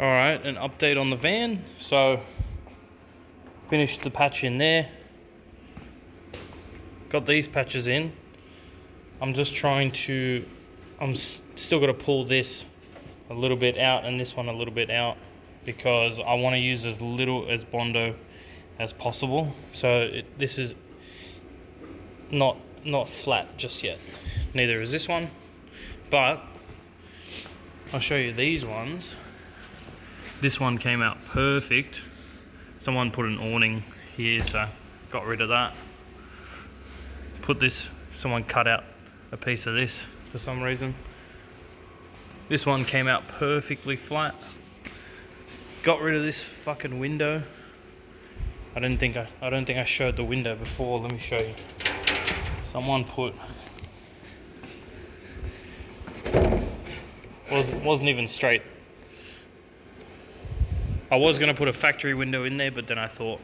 Alright, an update on the van. So, finished the patch in there. Got these patches in. I'm just trying to... still got to pull this a little bit out and this one a little bit out, because I want to use as little as Bondo as possible. So this is not flat just yet. Neither is this one, but I'll show you these ones. This one came out perfect. Someone put an awning here, so got rid of that. Someone cut out a piece of this for some reason. This one came out perfectly flat. Got rid of this fucking window. I don't think I showed the window before. Let me show you. Someone put... wasn't even straight. I was gonna put a factory window in there, but then I thought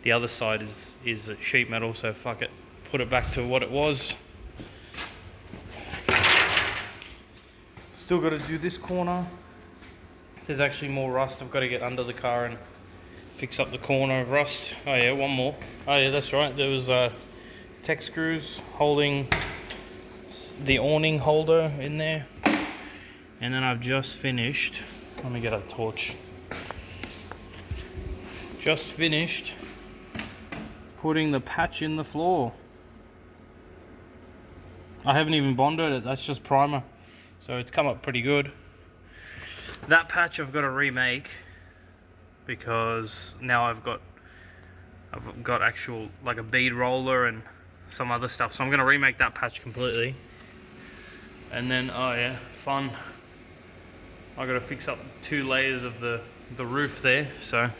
the other side is sheet metal, so fuck it. Put it back to what it was. Still got to do this corner. There's actually more rust. I've got to get under the car and fix up the corner of rust. Oh yeah, one more. Oh yeah, that's right. There was tech screws holding the awning holder in there. And then I've just finished. Let me get a torch. Just finished putting the patch in the floor. I haven't even bonded it. That's just primer. So it's come up pretty good. That patch I've got to remake, because now I've got actual, like, a bead roller and some other stuff. So I'm going to remake that patch completely. And then, oh yeah, fun. I got to fix up 2 layers of the roof there. So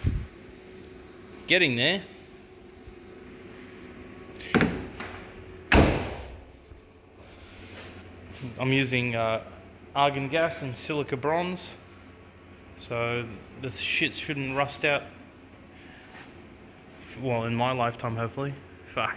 getting there. I'm using argon gas and silica bronze, so the shit shouldn't rust out. Well, in my lifetime, hopefully. Fuck.